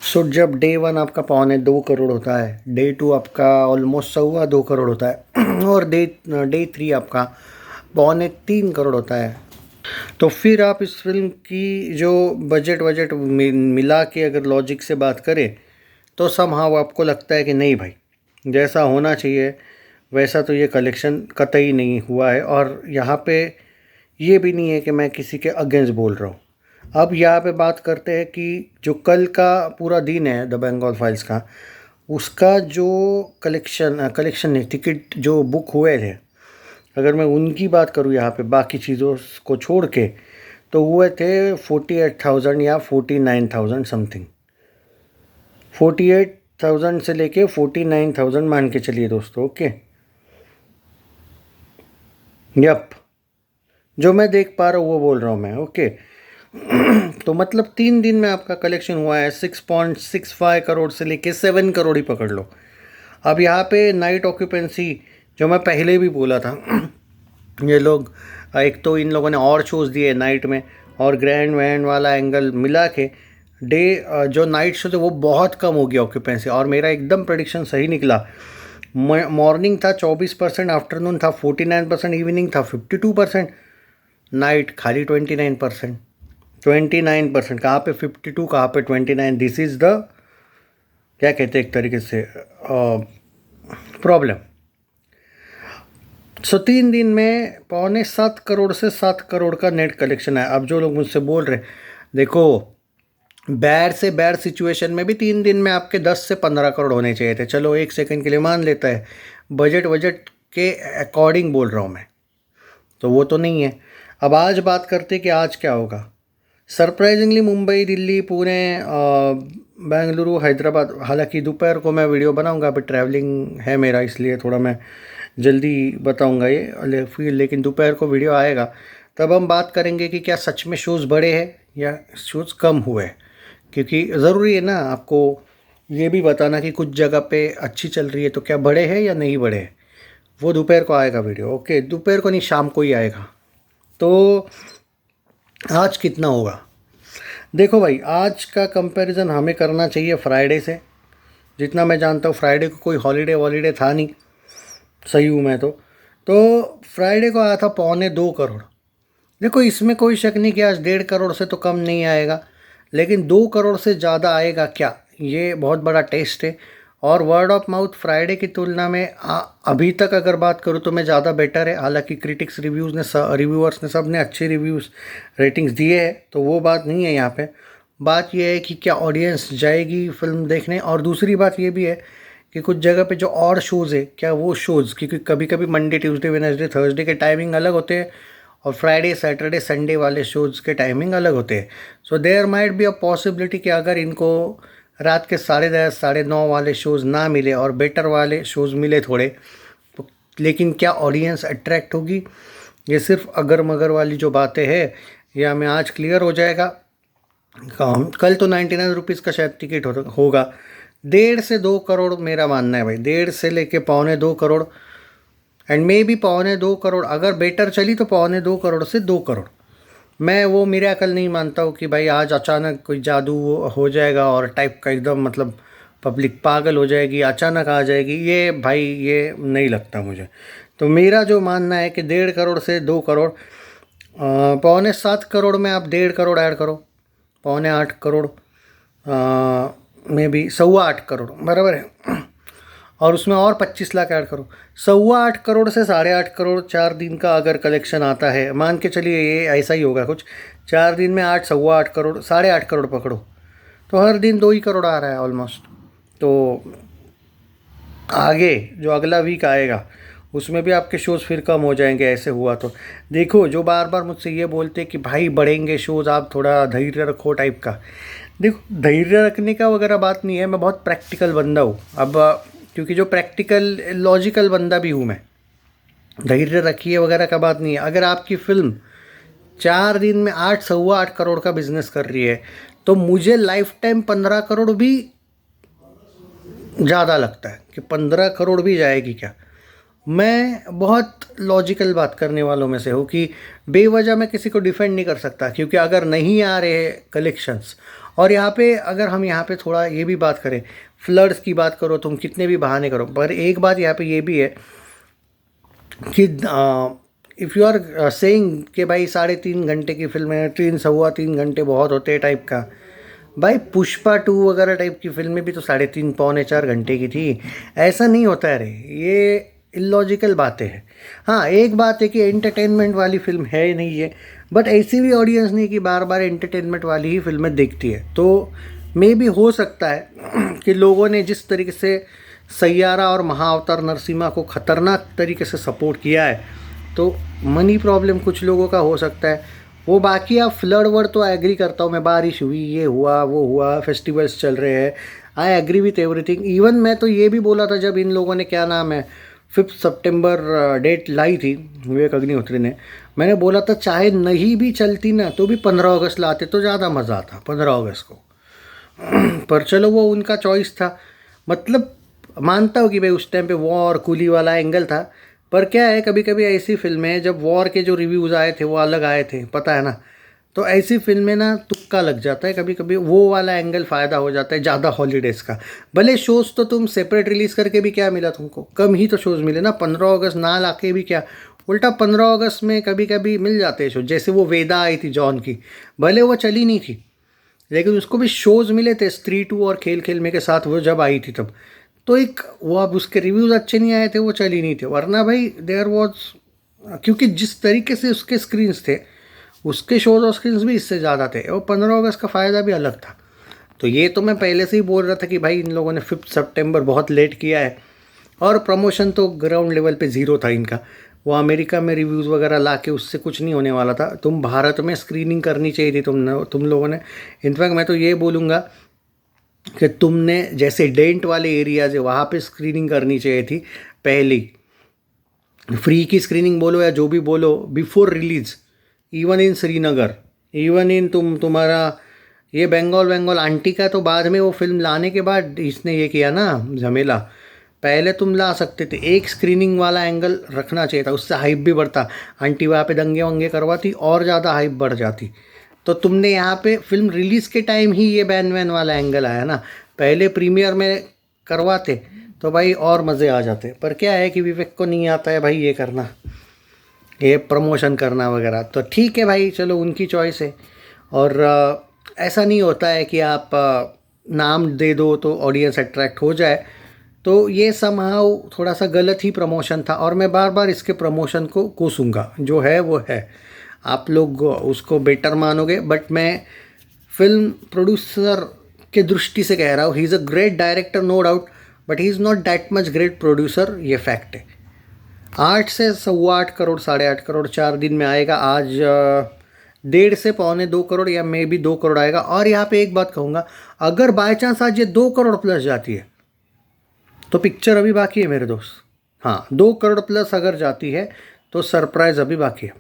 सो जब day one आपका 1.25 करोड़ होता है, डे टू आपका ऑलमोस्ट 2.25 करोड़ होता है और डे थ्री आपका 3.25 करोड़ होता है। तो फिर आप इस फिल्म की जो बजट वजट मिला के अगर लॉजिक से बात करें तो समहाउ आपको लगता है कि नहीं भाई, जैसा होना चाहिए वैसा तो ये कलेक्शन कतई नहीं हुआ है। और यहाँ पे ये भी नहीं है कि मैं किसी के अगेंस्ट बोल रहा हूँ। अब यहाँ पे बात करते हैं कि जो कल का पूरा दिन है द बंगाल फाइल्स का, उसका जो कलेक्शन नहीं, टिकट जो बुक हुए थे, अगर मैं उनकी बात करूँ यहाँ पे बाकी चीज़ों को छोड़ के, तो हुए थे 48,000 या 49,000 समथिंग। 48,000 से लेके 49,000 मान के चलिए दोस्तों। ओके, यप, जो मैं देख पा रहा हूँ वो बोल रहा हूँ मैं। ओके तो मतलब 3 दिन में आपका कलेक्शन हुआ है 6.65 करोड़ से लेके 7 करोड़ ही पकड़ लो। अब यहाँ पे नाइट ऑक्यूपेंसी जो मैं पहले भी बोला था ये लोग, एक तो इन लोगों ने और शोज़ दिए नाइट में, और ग्रैंड वैंड वाला एंगल मिला के डे जो नाइट शो थे वो बहुत कम हो गया ऑक्यूपेंसी। और मेरा एकदम प्रेडिक्शन सही निकला। मॉर्निंग था 24%, आफ्टरनून था 49%, इवनिंग था 52%, नाइट खाली 29%। 29% कहाँ पे 52, कहाँ पे 29? दिस इज़ द, क्या कहते हैं एक तरीके से, प्रॉब्लम। सो 3 दिन में 6.25 करोड़ से 7 करोड़ का नेट कलेक्शन है। अब जो लोग मुझसे बोल रहे, देखो बैड से बैड सिचुएशन में भी 3 दिन में आपके 10 से 15 करोड़ होने चाहिए थे। चलो एक सेकंड के लिए मान लेता है, बजट के अकॉर्डिंग बोल रहा हूँ मैं, तो वो तो नहीं है। अब आज बात करते कि आज क्या होगा। सरप्राइजिंगली मुंबई, दिल्ली, पुणे, बेंगलुरु, हैदराबाद, हालांकि दोपहर को मैं वीडियो बनाऊंगा, अभी ट्रैवलिंग है मेरा इसलिए थोड़ा मैं जल्दी बताऊंगा ये, फिर लेकिन दोपहर को वीडियो आएगा तब हम बात करेंगे कि क्या सच में शोज़ बड़े हैं या शोज़ कम हुए। क्योंकि ज़रूरी है ना आपको ये भी बताना कि कुछ जगह पे अच्छी चल रही है तो क्या बड़े हैं या नहीं बड़े हैं। वो दोपहर को आएगा वीडियो। ओके, दोपहर को नहीं, शाम को ही आएगा। तो आज कितना होगा, देखो भाई, आज का कंपैरिजन हमें करना चाहिए फ्राइडे से। जितना मैं जानता हूँ फ्राइडे को कोई हॉलीडे वॉलीडे था नहीं, सही हूँ मैं तो फ्राइडे को आया था 2.25 करोड़। देखो इसमें कोई शक नहीं कि आज 1.5 करोड़ से तो कम नहीं आएगा, लेकिन 2 करोड़ से ज़्यादा आएगा क्या, ये बहुत बड़ा टेस्ट है। और वर्ड ऑफ माउथ फ्राइडे की तुलना में अभी तक अगर बात करूँ तो मैं ज़्यादा बेटर है। हालांकि क्रिटिक्स रिव्यूअर्स ने सब ने अच्छे रिव्यूज़ रेटिंग्स दिए हैं, तो वो बात नहीं है यहाँ पे। बात ये है कि क्या ऑडियंस जाएगी फिल्म देखने। और दूसरी बात ये भी है कि कुछ जगह पे जो और शोज़ है, क्या वो शोज़, क्योंकि कभी कभी मंडे, ट्यूसडे, वेडनेसडे, थर्सडे के टाइमिंग अलग होते हैं और फ्राइडे, सैटरडे, संडे वाले शोज़ के टाइमिंग अलग होते हैं। So there might be a possibility कि अगर इनको रात के 10:30, 9:30 वाले शोज़ ना मिले और बेटर वाले शोज़ मिले थोड़े, तो लेकिन क्या ऑडियंस अट्रैक्ट होगी, ये सिर्फ अगर मगर वाली जो बातें हैं ये हमें आज क्लियर हो जाएगा। कल तो 99 रुपीज़ का शायद टिकट होगा। 1.5 से 2 करोड़ मेरा मानना है भाई, 1.5 से लेके 2.25 crore, and may be 2.25 crore अगर बेटर चली तो 2.25 करोड़ से 2 करोड़। मैं वो मिरेकल नहीं मानता हूँ कि भाई आज अचानक कोई जादू हो जाएगा और टाइप का एकदम, मतलब पब्लिक पागल हो जाएगी, अचानक आ जाएगी, ये भाई ये नहीं लगता मुझे। तो मेरा जो मानना है कि 1.5 करोड़ से 2 करोड़, 7.25 करोड़ में आप 1.5 करोड़ ऐड करो, 7.25 करोड़ में भी 8.25 करोड़ बराबर है, और उसमें और 25 लाख ऐड करो। 8.25 करोड़ से 8.5 करोड़ 4 दिन का अगर कलेक्शन आता है, मान के चलिए ये ऐसा ही होगा कुछ, 4 दिन में 8.25 करोड़, 8.5 करोड़ पकड़ो, तो हर दिन 2 ही करोड़ आ रहा है ऑलमोस्ट। तो आगे जो अगला वीक आएगा उसमें भी आपके शोज़ फिर कम हो जाएंगे ऐसे हुआ तो। देखो जो बार बार मुझसे ये बोलते कि भाई बढ़ेंगे शोज़, आप थोड़ा धैर्य रखो टाइप का, देखो धैर्य रखने का वगैरह बात नहीं है, मैं बहुत प्रैक्टिकल बंदा हूँ। अब क्योंकि जो प्रैक्टिकल लॉजिकल बंदा भी हूँ मैं, धैर्य रखिए वगैरह का बात नहीं है। अगर आपकी फिल्म 4 दिन में 8.25 करोड़ का बिजनेस कर रही है तो मुझे लाइफ टाइम 15 करोड़ भी ज़्यादा लगता है कि 15 करोड़ भी जाएगी क्या। मैं बहुत लॉजिकल बात करने वालों में से हूँ कि बेवजह मैं किसी को डिफेंड नहीं कर सकता, क्योंकि अगर नहीं आ रहे कलेक्शंस और यहाँ पे अगर हम यहाँ पे थोड़ा ये भी बात करें, फ्लड्स की बात करो, तुम कितने भी बहाने करो, पर एक बात यहाँ पे ये भी है कि इफ़ यू आर सेइंग कि भाई 3.5 घंटे की फिल्म है, 3 सवा 3 घंटे बहुत होते हैं टाइप का, भाई पुष्पा 2 वगैरह टाइप की फिल्में भी तो 3.5 पौने 4 घंटे की थी। ऐसा नहीं होता है रे, ये इलॉजिकल बातें हैं। हाँ, एक बात है कि एंटरटेनमेंट वाली फिल्म है ही नहीं है, बट ऐसी भी ऑडियंस नहीं कि बार बार एंटरटेनमेंट वाली ही फिल्में देखती है। तो मे भी हो सकता है कि लोगों ने जिस तरीके से सैयारा और महाअवतार नरसिम्हा को ख़तरनाक तरीके से सपोर्ट किया है, तो मनी प्रॉब्लम कुछ लोगों का हो सकता है। वो बाकी आप फ्लड वर्ड तो एग्री करता हूँ मैं, बारिश हुई, ये हुआ, वो हुआ, फेस्टिवल्स चल रहे हैं, I agree with everything. Even मैं तो ये भी बोला था जब इन लोगों ने क्या नाम है 5 सितंबर डेट लाई थी विवेक अग्निहोत्री ने, मैंने बोला था चाहे नहीं भी चलती ना तो भी 15 अगस्त लाते तो ज़्यादा मज़ा आता 15 अगस्त को। पर चलो वो उनका चॉइस था। मतलब मानता हूँ कि भाई उस टाइम पे वॉर कूली वाला एंगल था, पर क्या है कभी कभी ऐसी फिल्में जब वॉर के जो रिव्यूज़ आए थे वो अलग आए थे, पता है ना, तो ऐसी फिल्में ना तुक्का लग जाता है कभी कभी, वो वाला एंगल फ़ायदा हो जाता है ज़्यादा हॉलीडेज़ का। भले शोज़ तो तुम सेपरेट रिलीज़ करके भी क्या मिला तुमको, कम ही तो शोज़ मिले ना, 15 अगस्त ना ला के भी क्या, उल्टा 15 अगस्त में कभी कभी मिल जाते हैं शो। जैसे वो वेदा आई थी जॉन की, भले वो चली नहीं थी लेकिन उसको भी शोज़ मिले थे, स्त्री 2 और खेल खेल में के साथ वो जब आई थी तब, तो एक वो अब उसके रिव्यूज़ अच्छे नहीं आए थे, वो चली नहीं थे। वरना भाई देयर वॉज, क्योंकि जिस तरीके से उसके स्क्रीन्स थे उसके शोज़ और स्क्रीन्स भी इससे ज़्यादा थे, और 15 अगस्त का फ़ायदा भी अलग था। तो ये तो मैं पहले से ही बोल रहा था कि भाई इन लोगों ने 5 सितंबर बहुत लेट किया है, और प्रमोशन तो ग्राउंड लेवल पे ज़ीरो था इनका। वो अमेरिका में रिव्यूज़ वगैरह ला के उससे कुछ नहीं होने वाला था। तुम भारत में स्क्रीनिंग करनी चाहिए थी तुम लोगों ने। इनफैक्ट मैं तो ये बोलूँगा कि तुमने जैसे डेंट वाले एरियाज है वहाँ पे स्क्रीनिंग करनी चाहिए थी पहली, फ्री की स्क्रीनिंग बोलो या जो भी बोलो, before release. Even in Srinagar, even in तुम्हारा ये बंगाल आंटी का तो बाद में वो फिल्म लाने के बाद इसने ये किया ना झमेला। पहले तुम ला सकते थे, एक स्क्रीनिंग वाला एंगल रखना चाहिए था, उससे हाइप भी बढ़ता। आंटी वहाँ पे दंगे वंगे करवाती और ज़्यादा हाइप बढ़ जाती। तो तुमने यहाँ पे फिल्म रिलीज़ के टाइम ही ये बैन वैन वाला एंगल आया ना, पहले प्रीमियर में करवाते तो भाई और मज़े आ जाते। पर क्या है कि विवेक को नहीं आता है भाई ये करना, ये प्रमोशन करना वगैरह। तो ठीक है भाई, चलो उनकी चॉइस है। और ऐसा नहीं होता है कि आप नाम दे दो तो ऑडियंस अट्रैक्ट हो जाए। तो ये समहाउ थोड़ा सा गलत ही प्रमोशन था, और मैं बार बार इसके प्रमोशन को कोसूंगा। जो है वो है, आप लोग उसको बेटर मानोगे, बट मैं फिल्म प्रोड्यूसर के दृष्टि से कह रहा हूँ, he is a great director no doubt, but he is not that much great producer, ये फैक्ट है। 8 से 8.25 करोड़ 8.5 करोड़ 4 दिन में आएगा। आज 1.5 से पौने 2 करोड़ या मे बी 2 करोड़ आएगा। और यहाँ पे एक बात कहूँगा, अगर बाय चांस आज ये 2 करोड़ प्लस जाती है तो पिक्चर अभी बाकी है मेरे दोस्त। हाँ, 2 करोड़ प्लस अगर जाती है तो सरप्राइज़ अभी बाकी है।